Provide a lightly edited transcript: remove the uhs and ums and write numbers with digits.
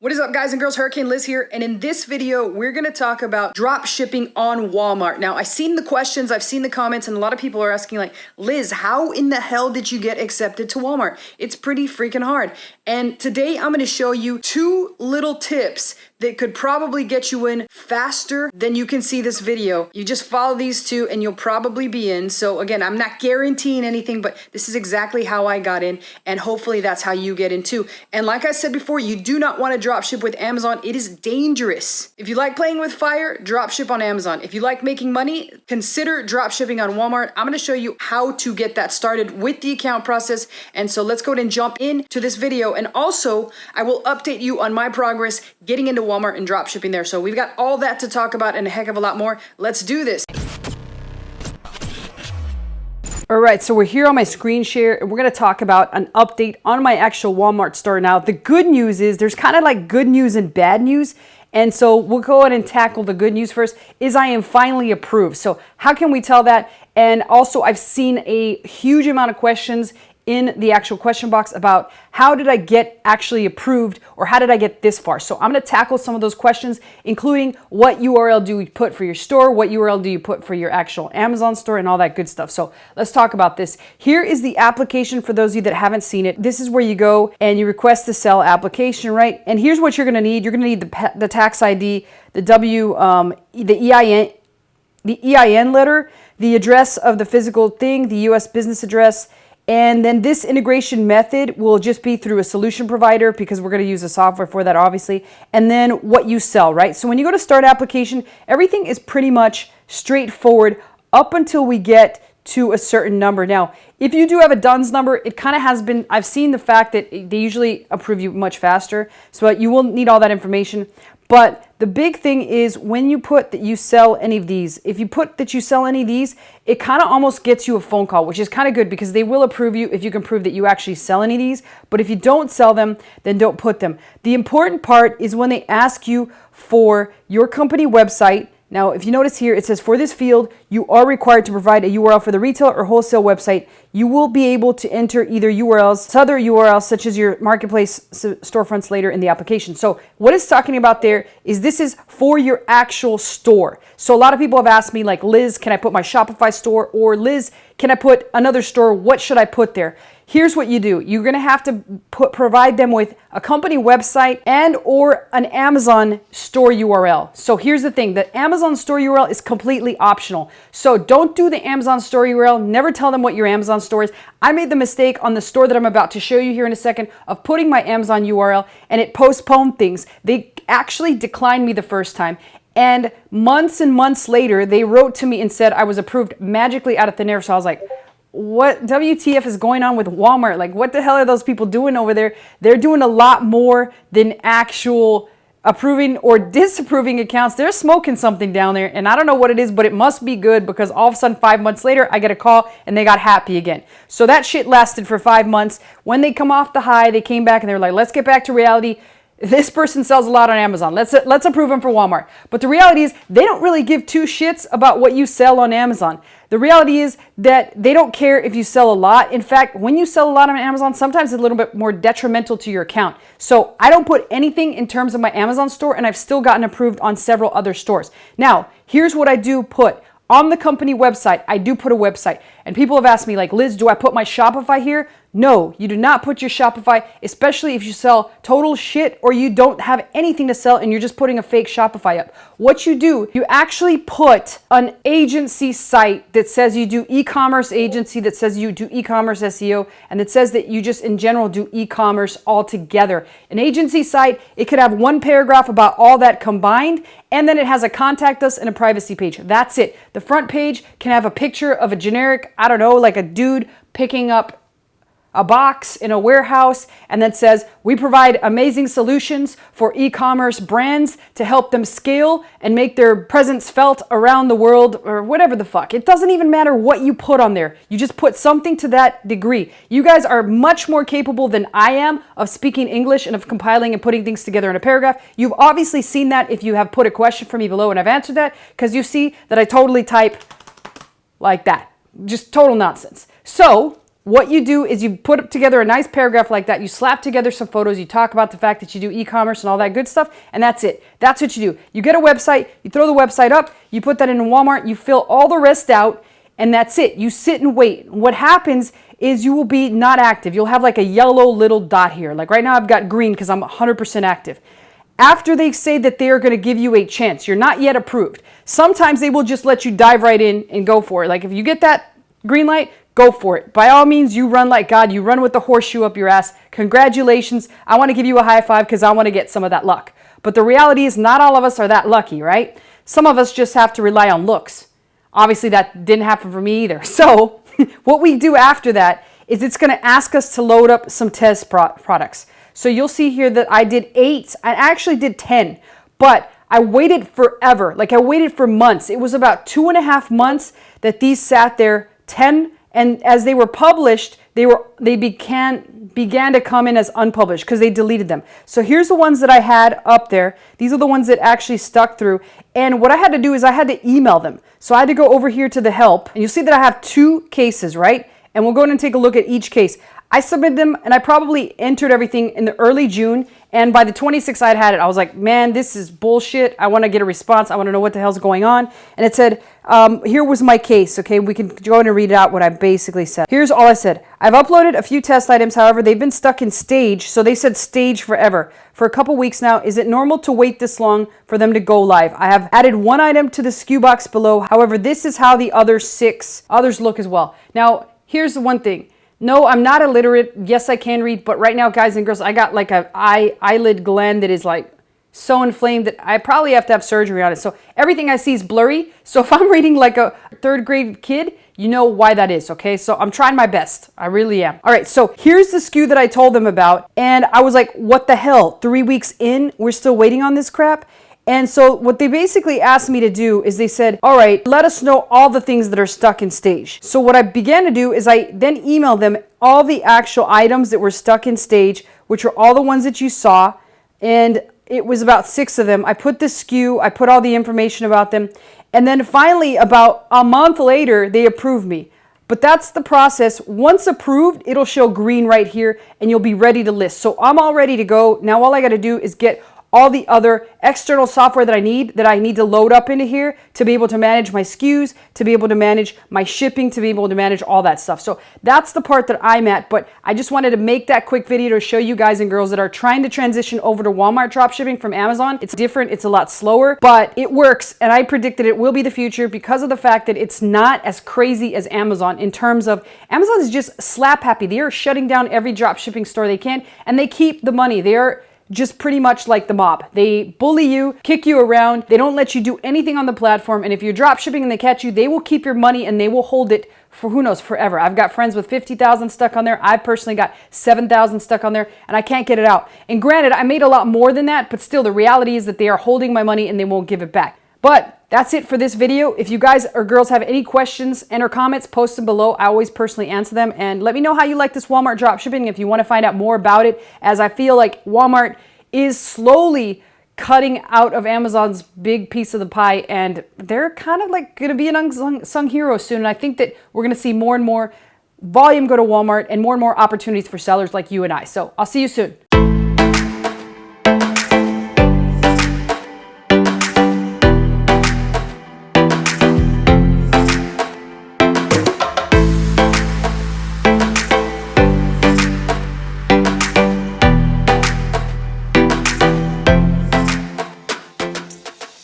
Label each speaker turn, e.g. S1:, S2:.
S1: What is up, guys and girls? Hurricane Liz here, and in this video we're going to talk about drop shipping on Walmart. Now, I've seen the questions, I've seen the comments, and a lot of people are asking like, Liz, how in the hell did you get accepted to Walmart? It's pretty freaking hard. And today I'm going to show you 2 little tips that could probably get you in faster than you can see this video. You just follow these 2 and you'll probably be in. So again, I'm not guaranteeing anything, but this is exactly how I got in, and hopefully that's how you get in too. And like I said before, you do not want to drop ship with Amazon. It is dangerous. If you like playing with fire, drop ship on Amazon. If you like making money, consider drop shipping on Walmart. I'm going to show you how to get that started with the account process. And so let's go ahead and jump into this video. And also, I will update you on my progress getting into Walmart and drop shipping there. So we've got all that to talk about and a heck of a lot more. Let's do this. All right, so we're here on my screen share, and we're going to talk about an update on my actual Walmart store. Now, the good news is there's kind of like good news and bad news. And so we'll go ahead and tackle the good news first, is I am finally approved. So how can we tell that? And also, I've seen a huge amount of questions in the actual question box about how did I get actually approved, or how did I get this far? So I'm going to tackle some of those questions, including what URL do you put for your store, what URL do you put for your actual Amazon store, and all that good stuff. So let's talk about this. Here is the application for those of you that haven't seen it. This is where you go and you request the sell application, right? And here's what you're going to need. You're going to need the tax ID, the EIN letter, the address of the physical thing, the US business address. And then this integration method will just be through a solution provider, because we're going to use the software for that, obviously. And then what you sell, right? So when you go to start application, everything is pretty much straightforward up until we get to a certain number. Now, if you do have a DUNS number, it kind of has been, I've seen the fact that they usually approve you much faster. So you will need all that information. But the big thing is when you put that you sell any of these, if you put that you sell any of these, it kind of almost gets you a phone call, which is kind of good because they will approve you if you can prove that you actually sell any of these. But if you don't sell them, then don't put them. The important part is when they ask you for your company website. Now, if you notice here, it says for this field, you are required to provide a URL for the retail or wholesale website. You will be able to enter either URLs, other URLs, such as your marketplace storefronts later in the application. So what it's talking about there is this is for your actual store. So a lot of people have asked me like, Liz, can I put my Shopify store? Or Liz, can I put another store? What should I put there? Here's what you do. You're going to have to provide them with a company website and or an Amazon store URL. So here's the thing. The Amazon store URL is completely optional. So don't do the Amazon store URL. Never tell them what your Amazon store is. I made the mistake on the store that I'm about to show you here in a second of putting my Amazon URL, and it postponed things. They actually declined me the first time. And months later, they wrote to me and said I was approved magically out of thin air. So I was like, what WTF is going on with Walmart? Like, what the hell are those people doing over there? They're doing a lot more than actual approving or disapproving accounts. They're smoking something down there, and I don't know what it is, but it must be good, because all of a sudden 5 months later, I get a call and they got happy again. So that shit lasted for 5 months. When they come off the high, they came back and they were like, let's get back to reality. This person sells a lot on Amazon. Let's approve them for Walmart. But the reality is they don't really give 2 shits about what you sell on Amazon. The reality is that they don't care if you sell a lot. In fact, when you sell a lot on Amazon, sometimes it's a little bit more detrimental to your account. So I don't put anything in terms of my Amazon store, and I've still gotten approved on several other stores. Now, here's what I do put. On the company website, I do put a website. And people have asked me like, Liz, do I put my Shopify here? No, you do not put your Shopify, especially if you sell total shit or you don't have anything to sell and you're just putting a fake Shopify up. What you do, you actually put an agency site that says you do e-commerce agency, that says you do e-commerce SEO, and that says that you just in general do e-commerce altogether. An agency site, it could have 1 paragraph about all that combined, and then it has a contact us and a privacy page. That's it. The front page can have a picture of a generic, I don't know, like a dude picking up a box in a warehouse, and that says we provide amazing solutions for e-commerce brands to help them scale and make their presence felt around the world, or whatever the fuck. It doesn't even matter what you put on there. You just put something to that degree. You guys are much more capable than I am of speaking English and of compiling and putting things together in a paragraph. You've obviously seen that if you have put a question for me below and I've answered that, because you see that I totally type like that. Just total nonsense. So what you do is you put together a nice paragraph like that. You slap together some photos. You talk about the fact that you do e-commerce and all that good stuff. And that's it. That's what you do. You get a website. You throw the website up. You put that in Walmart. You fill all the rest out. And that's it. You sit and wait. What happens is you will be not active. You'll have like a yellow little dot here. Like right now I've got green because I'm 100% active. After they say that they are going to give you a chance, you're not yet approved. Sometimes they will just let you dive right in and go for it. Like if you get that green light, go for it. By all means, you run like God. You run with the horseshoe up your ass. Congratulations. I want to give you a high five because I want to get some of that luck. But the reality is not all of us are that lucky, right? Some of us just have to rely on looks. Obviously, that didn't happen for me either. So what we do after that is it's going to ask us to load up some test products. So you'll see here that I did 8. I actually did 10, but I waited forever. Like I waited for months. It was about 2.5 months that these sat there, 10. And as they were published, they began to come in as unpublished because they deleted them. So here's the ones that I had up there. These are the ones that actually stuck through. And what I had to do is I had to email them. So I had to go over here to the help. And you'll see that I have 2 cases, right? And we'll go in and take a look at each case. I submitted them and I probably entered everything in the early June. And by the 26th I'd had it, I was like, man, this is bullshit. I want to get a response. I want to know what the hell's going on. And it said, here was my case. Okay, we can go in and read out what I basically said. Here's all I said. I've uploaded a few test items. However, they've been stuck in stage. So they said stage forever for a couple weeks now. Is it normal to wait this long for them to go live? I have added 1 item to the SKU box below. However, this is how the other 6 others look as well. Now, here's the one thing. No, I'm not illiterate. Yes, I can read, but right now, guys and girls, I got like a eyelid gland that is like so inflamed that I probably have to have surgery on it. So everything I see is blurry. So if I'm reading like a 3rd grade kid, you know why that is, okay? So I'm trying my best. I really am. All right, so here's the SKU that I told them about. And I was like, what the hell? 3 weeks in, we're still waiting on this crap? And so what they basically asked me to do is they said, all right, let us know all the things that are stuck in stage. So what I began to do is I then emailed them all the actual items that were stuck in stage, which are all the ones that you saw. And it was about 6 of them. I put the SKU, I put all the information about them. And then finally, about a month later, they approved me. But that's the process. Once approved, it'll show green right here and you'll be ready to list. So I'm all ready to go. Now all I got to do is get all the other external software that I need to load up into here to be able to manage my SKUs, to be able to manage my shipping, to be able to manage all that stuff. So that's the part that I'm at, but I just wanted to make that quick video to show you guys and girls that are trying to transition over to Walmart dropshipping from Amazon. It's different, it's a lot slower, but it works, and I predicted it will be the future because of the fact that it's not as crazy as Amazon in terms of Amazon is just slap happy. They are shutting down every dropshipping store they can, and they keep the money. They are just pretty much like the mob. They bully you, kick you around. They don't let you do anything on the platform. And if you're drop shipping and they catch you, they will keep your money and they will hold it for who knows, forever. I've got friends with 50,000 stuck on there. I've personally got 7,000 stuck on there and I can't get it out. And granted, I made a lot more than that, but still the reality is that they are holding my money and they won't give it back. But that's it for this video. If you guys or girls have any questions and or comments, post them below. I always personally answer them. And let me know how you like this Walmart dropshipping if you want to find out more about it, as I feel like Walmart is slowly cutting out of Amazon's big piece of the pie, and they're kind of like going to be an unsung hero soon. And I think that we're going to see more and more volume go to Walmart and more opportunities for sellers like you and I. So I'll see you soon.